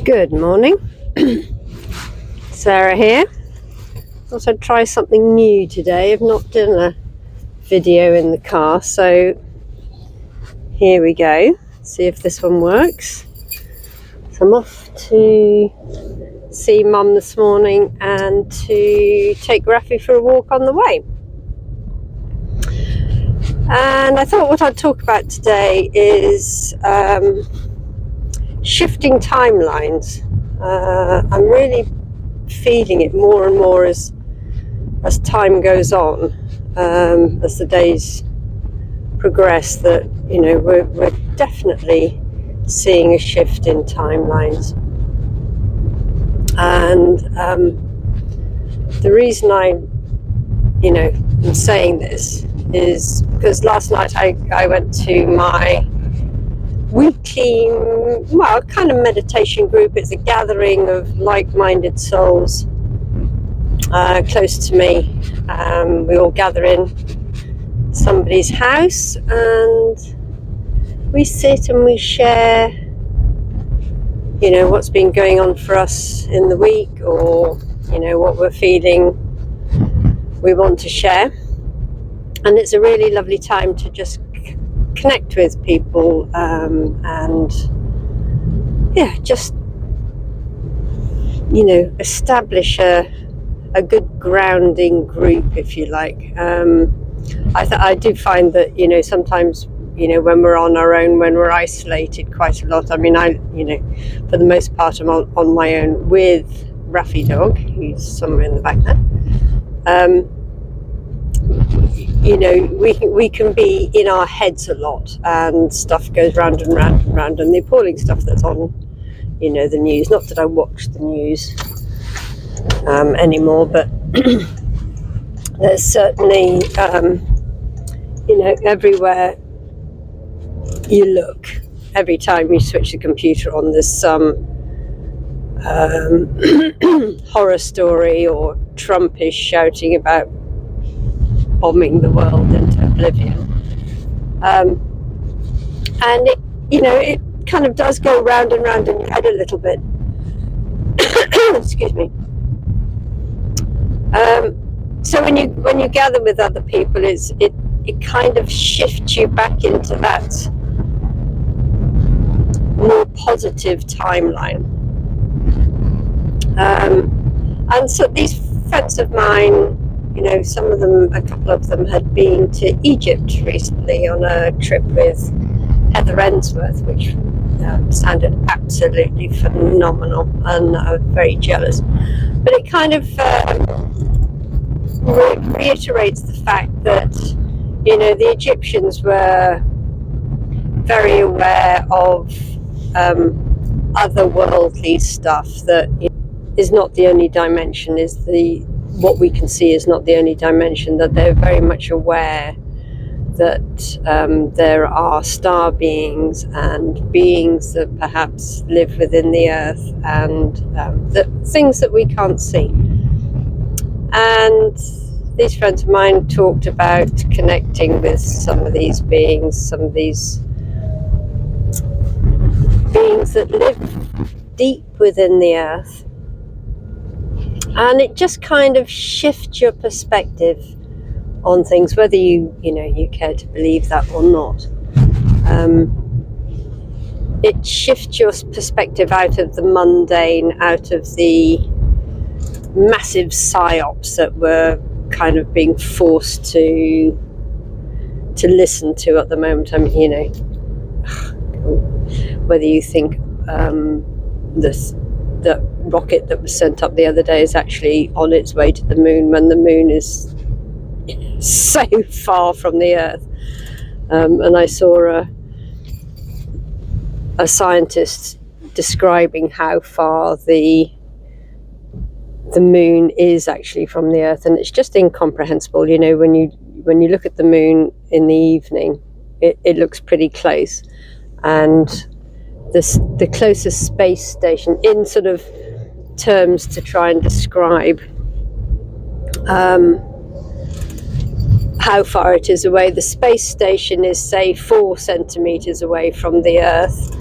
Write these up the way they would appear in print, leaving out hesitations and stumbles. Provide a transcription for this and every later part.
Good morning. Sarah here. Thought I'd try something new today. I've not done a video in the car, so here we go. See if this one works. So I'm off to see Mum this morning and to take Rafi for a walk on the way. And I thought what I'd talk about today is shifting timelines. I'm really feeling it more and more as time goes on, as the days progress, that we're definitely seeing a shift in timelines. And the reason I'm saying this is because last night I went to my weekly, kind of meditation group. It's a gathering of like-minded souls close to me. We all gather in somebody's house and we sit and we share what's been going on for us in the week, or what we're feeling we want to share. And it's a really lovely time to just connect with people, and just establish a good grounding group, if you like. I do find that sometimes when we're on our own, when we're isolated quite a lot. I mean, for the most part I'm on my own with Rafi dog, who's somewhere in the back there. We can be in our heads a lot, and stuff goes round and round and round, and the appalling stuff that's on the news, not that I watch the news anymore, but there's certainly everywhere you look, every time you switch the computer on, there's some horror story, or Trump is shouting about bombing the world into oblivion, and it kind of does go round and round in your head a little bit. Excuse me. So when you gather with other people, it kind of shifts you back into that more positive timeline. And so these friends of mine, a couple of them had been to Egypt recently on a trip with Heather Ensworth, which sounded absolutely phenomenal, and I was very jealous. But it kind of reiterates the fact that the Egyptians were very aware of otherworldly stuff that is not the only dimension, what we can see is not the only dimension, that they're very much aware that there are star beings and beings that perhaps live within the earth, and the things that we can't see. And these friends of mine talked about connecting with some of these beings, that live deep within the earth. And it just kind of shifts your perspective on things, whether you care to believe that or not. It shifts your perspective out of the mundane, out of the massive psyops that we're kind of being forced to listen to at the moment. I mean, whether you think the rocket that was sent up the other day is actually on its way to the moon, when the moon is so far from the earth. And I saw a scientist describing how far the moon is actually from the earth, and it's just incomprehensible. When you look at the moon in the evening, it looks pretty close, and the closest space station, in sort of terms to try and describe how far it is away, the space station is, say, 4 centimeters away from the earth,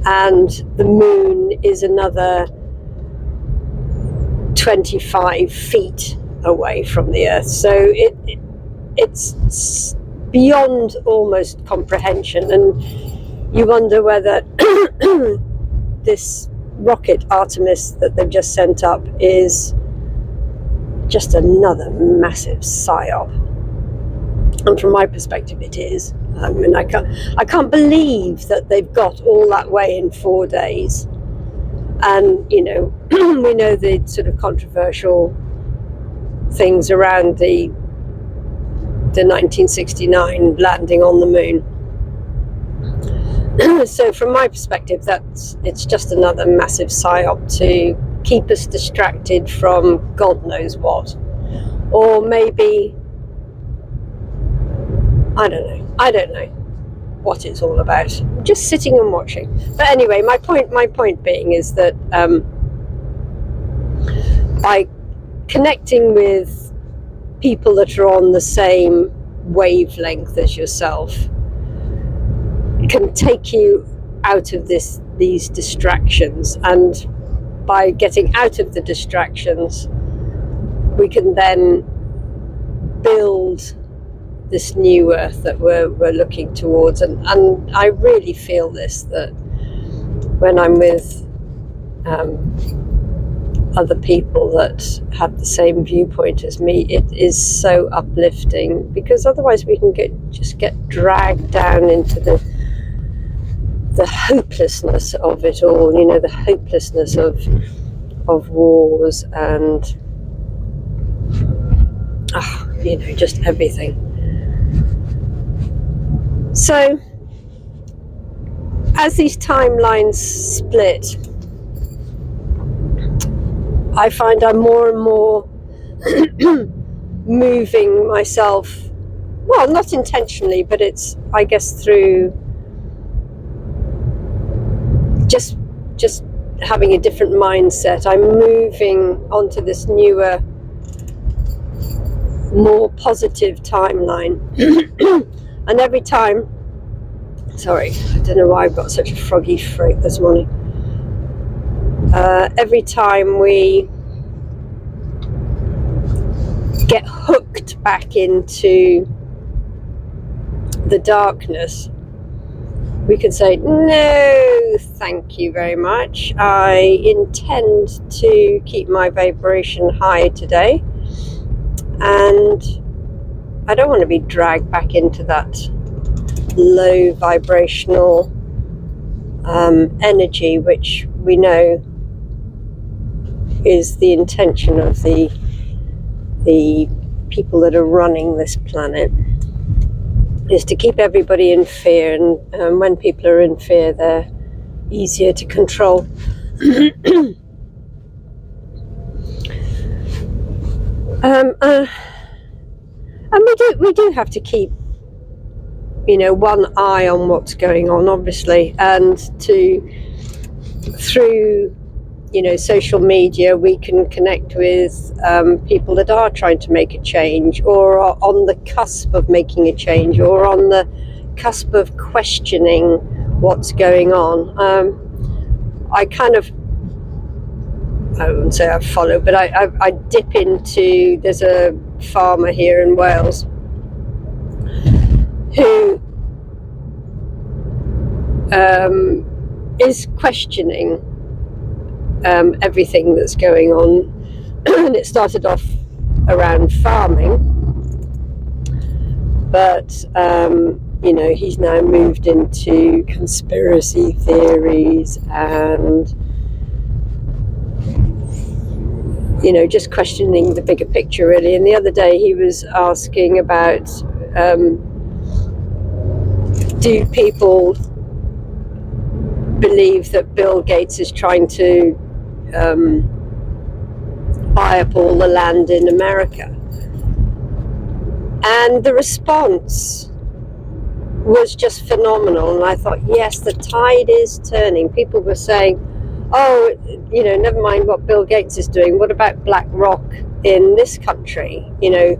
and the moon is another 25 feet away from the Earth. So it's beyond almost comprehension, and you wonder whether this rocket Artemis that they've just sent up is just another massive psyop. And from my perspective, it is. I mean, I can't believe that they've got all that way in 4 days. And, you know, we know the sort of controversial things around the 1969 landing on the moon. So from my perspective, it's just another massive psyop to keep us distracted from God knows what. Or maybe, I don't know what it's all about. Just sitting and watching. But anyway, my point being is that by connecting with people that are on the same wavelength as yourself can take you out of these distractions, and by getting out of the distractions we can then build this new Earth that we're looking towards. And I really feel this, that when I'm with other people that have the same viewpoint as me, it is so uplifting, because otherwise we can just get dragged down into the hopelessness of it all, you know, the hopelessness of wars and you know, just everything. So as these timelines split, I find I'm more and more moving myself, well, not intentionally, but it's, I guess, through just having a different mindset. I'm moving onto this newer, more positive timeline. And every time, sorry, I don't know why I've got such a froggy throat this morning. Every time we get hooked back into the darkness, we can say, no, thank you very much. I intend to keep my vibration high today, and I don't want to be dragged back into that low vibrational energy, which we know is the intention of the people that are running this planet, is to keep everybody in fear. And when people are in fear, they're easier to control. And we do have to keep, you know, one eye on what's going on, obviously, and through, you know, social media, we can connect with people that are trying to make a change, or are on the cusp of making a change, or on the cusp of questioning what's going on. I kind of, I wouldn't say I follow, but I dip into, there's a farmer here in Wales who is questioning everything that's going on. And it started off around farming, but you know, he's now moved into conspiracy theories and, you know, just questioning the bigger picture, really. And the other day he was asking about, do people believe that Bill Gates is trying to buy up all the land in America? And the response was just phenomenal. And I thought, yes, the tide is turning. People were saying, oh, you know, never mind what Bill Gates is doing. What about BlackRock in this country? You know,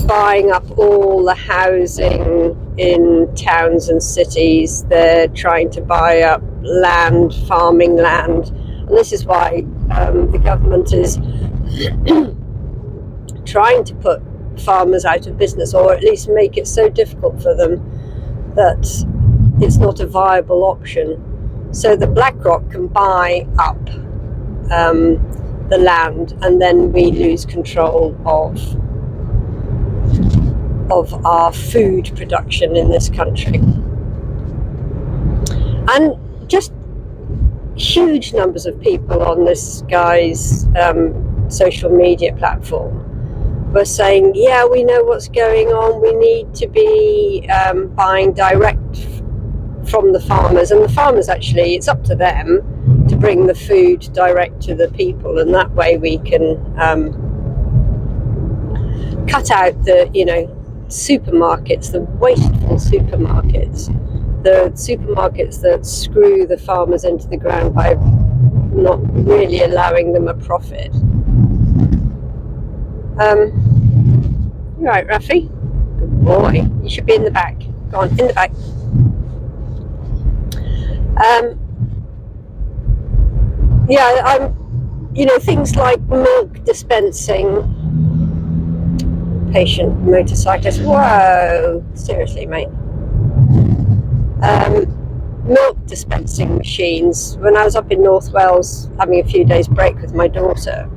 buying up all the housing in towns and cities. They're trying to buy up land, farming land. And this is why the government is trying to put farmers out of business, or at least make it so difficult for them that it's not a viable option. So that BlackRock can buy up the land, and then we lose control of our food production in this country. And just huge numbers of people on this guy's social media platform were saying, yeah, we know what's going on, we need to be buying direct from the farmers. And the farmers, actually, it's up to them to bring the food direct to the people, and that way we can cut out the supermarkets, the wasteful supermarkets, the supermarkets that screw the farmers into the ground by not really allowing them a profit. You right, Rafi? Good boy. You should be in the back. Go on, in the back. Things like milk dispensing. Patient motorcyclist. Whoa, seriously, mate. Milk dispensing machines. When I was up in North Wales having a few days break with my daughter,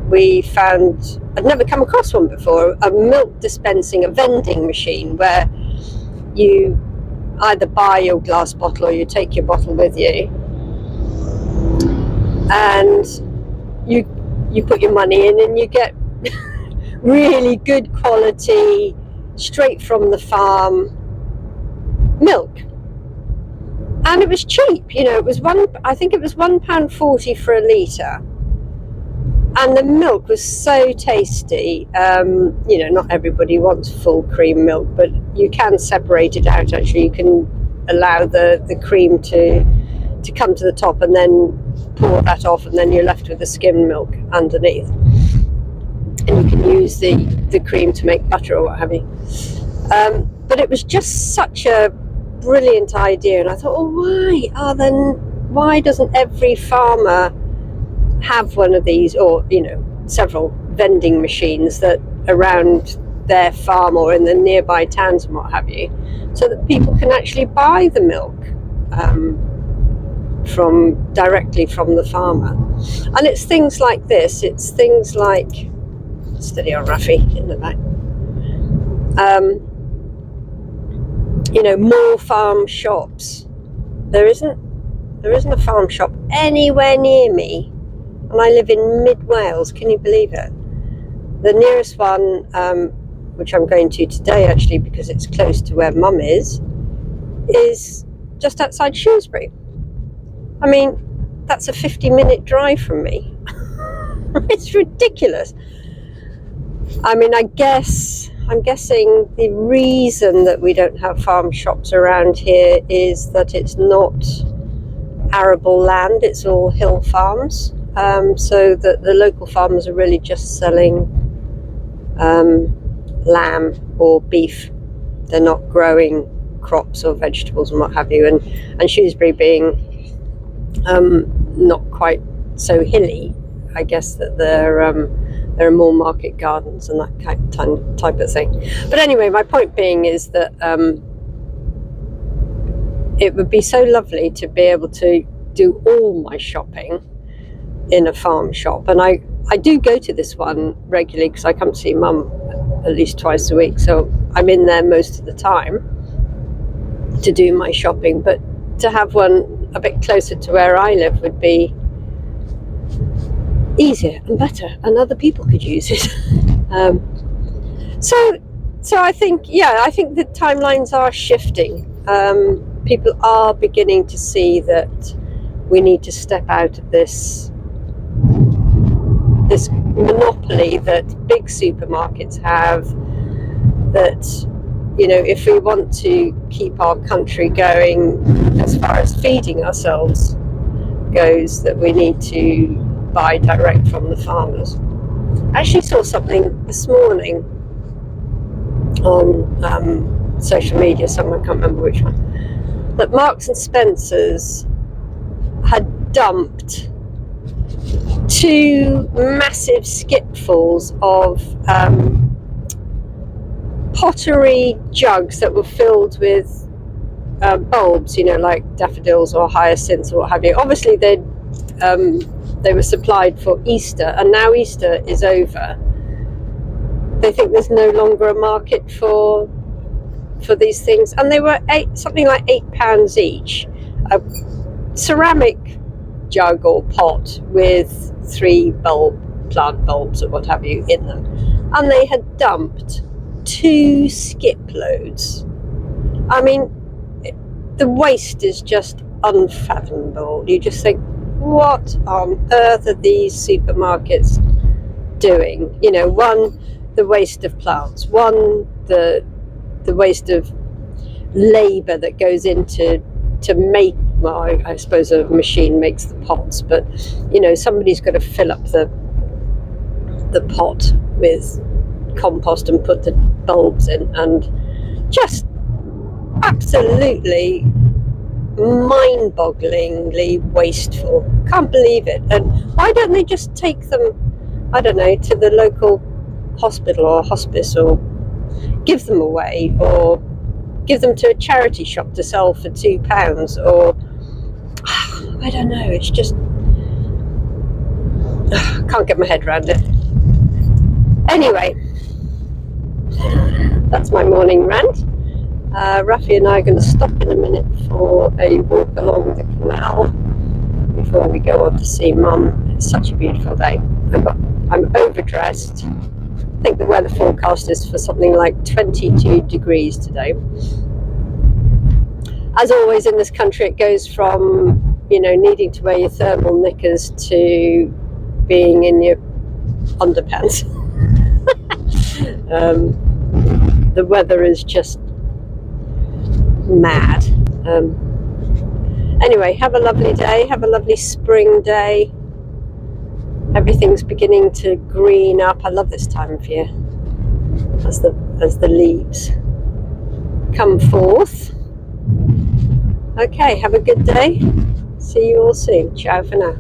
we found, I'd never come across one before, a milk dispensing, a vending machine where you either buy your glass bottle or you take your bottle with you, and you put your money in and you get really good quality, straight from the farm milk. And it was cheap, it was I think it was £1.40 for a litre. And the milk was so tasty. Not everybody wants full cream milk, but you can separate it out. Actually, you can allow the cream to come to the top, and then pour that off, and then you're left with the skim milk underneath. And you can use the cream to make butter or what have you. But it was just such a brilliant idea, and I thought, why doesn't every farmer have one of these, or several vending machines that around their farm or in the nearby towns and what have you, so that people can actually buy the milk directly from the farmer. And it's things like this. It's things like, steady on, Rafi, in the back. More farm shops. There isn't a farm shop anywhere near me, and I live in mid-Wales. Can you believe it? The nearest one, which I'm going to today actually because it's close to where Mum is just outside Shrewsbury. I mean, that's a 50-minute drive from me. It's ridiculous. I mean, I'm guessing the reason that we don't have farm shops around here is that it's not arable land, it's all hill farms. So that the local farmers are really just selling lamb or beef. They're not growing crops or vegetables and what have you. And Shrewsbury being not quite so hilly, I guess that there are more market gardens and that type of thing. But anyway, my point being is that it would be so lovely to be able to do all my shopping in a farm shop. And I do go to this one regularly because I come to see Mum at least twice a week, so I'm in there most of the time to do my shopping. But to have one a bit closer to where I live would be easier and better, and other people could use it. So I think the timelines are shifting. People are beginning to see that we need to step out of this monopoly that big supermarkets have, that if we want to keep our country going as far as feeding ourselves goes, that we need to buy direct from the farmers. I actually saw something this morning on social media somewhere, I can't remember which one, that Marks and Spencer's had dumped 2 massive skipfuls of pottery jugs that were filled with bulbs, like daffodils or hyacinths or what have you. Obviously they were supplied for Easter, and now Easter is over. They think there's no longer a market for these things, and they were something like £8 each. A ceramic jug or pot with 3 plant bulbs or what have you in them, and they had dumped 2 skip loads. I mean, the waste is just unfathomable. You just think, what on earth are these supermarkets doing? One, the waste of plants, one, the waste of labour that goes into to make, well, I suppose a machine makes the pots, but somebody's got to fill up the pot with compost and put the bulbs in, and just absolutely mind-bogglingly wasteful. Can't believe it. And why don't they just take them, I don't know, to the local hospital or hospice, or give them away, or give them to a charity shop to sell for £2, or I don't know. It's just can't get my head around it. Anyway, that's my morning rant. Rafi and I are going to stop in a minute for a walk along the canal before we go on to see Mum. It's such a beautiful day. I'm overdressed. I think the weather forecast is for something like 22 degrees today. As always in this country, it goes from needing to wear your thermal knickers to being in your underpants. The weather is just mad. Anyway, have a lovely day. Have a lovely spring day. Everything's beginning to green up. I love this time of year as the leaves come forth. Okay, have a good day. See you all soon. Ciao for now.